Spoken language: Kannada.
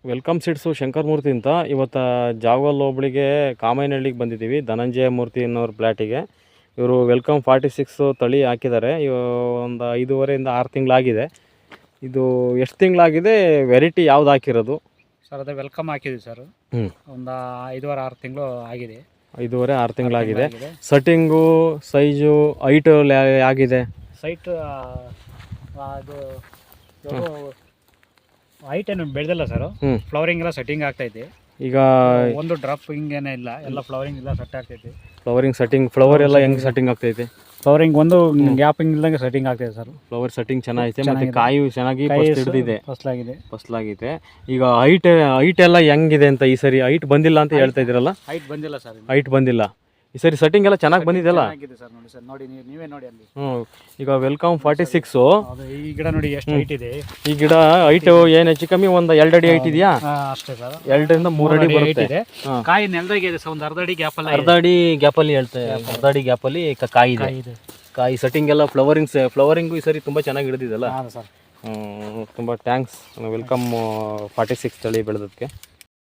ವೆಲ್ಕಮ್ ಸೀಡ್ಸು ಶಂಕರ್ ಮೂರ್ತಿ ಅಂತ. ಇವತ್ತು ಜಾವಗಲ್ ಹೋಬಳಿಗೆ ಕಾಮಯ್ಯನಹಳ್ಳಿಗೆ ಬಂದಿದ್ದೀವಿ, ಧನಂಜಯ ಮೂರ್ತಿ ಅನ್ನೋರ ಪ್ಲ್ಯಾಟಿಗೆ. ಇವರು ವೆಲ್ಕಮ್ 46 ತಳಿ ಹಾಕಿದ್ದಾರೆ. ಒಂದು 5.5 6 ತಿಂಗಳಾಗಿದೆ. ಇದು ಎಷ್ಟು ತಿಂಗಳಾಗಿದೆ? ವೆರೈಟಿ ಯಾವ್ದು ಹಾಕಿರೋದು ಸರ್? ಅದು ವೆಲ್ಕಮ್ ಹಾಕಿದ್ವಿ ಸರ್. ಒಂದು 5.5 6 ತಿಂಗಳು ಆಗಿದೆ. 5.5 6 ತಿಂಗಳಾಗಿದೆ. ಸೆಟ್ಟಿಂಗು, ಸೈಜು, ಹೈಟು ಆಗಿದೆ? ಸೈಟ್ ಅದು ಹೈಟ್ ಏನು ಬೆಳೆದಿಲ್ಲ ಸರ್. ಫ್ಲವರಿಂಗ್ ಎಲ್ಲ ಸೆಟ್ಟಿಂಗ್ ಆಗ್ತೈತಿ. ಈಗ ಒಂದು ಡ್ರಾಪ್ ಹಿಂಗೇನೇ ಇಲ್ಲ, ಎಲ್ಲ ಫ್ಲವರಿಂಗ್ ಎಲ್ಲ ಸೆಟ್ ಆಗ್ತೈತಿ. ಫ್ಲವರಿಂಗ್ ಸೆಟ್ಟಿಂಗ್, ಫ್ಲವರ್ ಎಲ್ಲ ಹೆಂಗೆ ಸೆಟ್ಟಿಂಗ್ ಆಗ್ತೈತೆ? ಫ್ಲವರಿಂಗ್ ಒಂದು ಗ್ಯಾಪಿಂಗ್ ಇಲ್ದಂಗೆ ಸೆಟ್ಟಿಂಗ್ ಆಗ್ತೈತೆ ಸರ್. ಫ್ಲವರ್ ಸೆಟ್ಟಿಂಗ್ ಚೆನ್ನಾಗೈತೆ, ಮತ್ತೆ ಕಾಯಿ ಚೆನ್ನಾಗಿ ಹಿಡಿದಿದೆ, ಫಸ್ಲಾಗಿದೆ. ಈಗ ಹೈಟ್ ಎಲ್ಲ ಹೆಂಗಿದೆ ಅಂತ? ಈ ಸರಿ ಹೈಟ್ ಬಂದಿಲ್ಲ ಅಂತ ಹೇಳ್ತಾ ಇದ್ದೀರಲ್ಲ? ಹೈಟ್ ಬಂದಿಲ್ಲ ಸರ್, ಹೈಟ್ ಬಂದಿಲ್ಲ. ಈ ಸರಿ ಸೆಟ್ಟಿಂಗ್ ಎಲ್ಲ ಚೆನ್ನಾಗಿ ಬಂದಿದೆಯಲ್ಲ? ಸರ್ ನೋಡಿ ಸರ್, ನೋಡಿ ನೀವೇ ನೋಡಿ ಅಲ್ಲಿ. ಈಗ ವೆಲ್ಕಮ್ 46 ಈ ಗಿಡ ನೋಡಿ ಎಷ್ಟು ಹೈಟ್ ಇದೆ. ಈ ಗಿಡ ಹೈಟ್ ಏನು ಹೆಚ್ಚು ಕಮ್ಮಿ ಒಂದು 2 ಅಡಿ ಹೈಟ್ ಇದೆಯಾ? ಅಷ್ಟೇ ಸರ್, 2 ರಿಂದ 3 ಅಡಿ ಬರುತ್ತೆ. ಕಾಯಿ ನೆಲದಾಗಿದೆ ಸರ್, ಒಂದು ಅರ್ಧ ಅಡಿ ಗ್ಯಾಪಲ್ಲಿ. ಅರ್ಧ ಅಡಿ ಗ್ಯಾಪಲ್ಲಿ ಹೇಳ್ತೇವೆ, ಅರ್ಧ ಅಡಿ ಗ್ಯಾಪಲ್ಲಿ ಕಾಯಿ ಇದೆ. ಕಾಯಿ ಸೆಟ್ಟಿಂಗ್ ಎಲ್ಲ ಫ್ಲವರಿಂಗು ಈ ಸರಿ ತುಂಬ ಚೆನ್ನಾಗಿ ಹಿಡಿದಿದೆಲ್ಲ. ಸರ್ ತುಂಬ ಥ್ಯಾಂಕ್ಸ್ ವೆಲ್ಕಮ್ 46 ತಳಿ ಬೆಳೆದಕ್ಕೆ.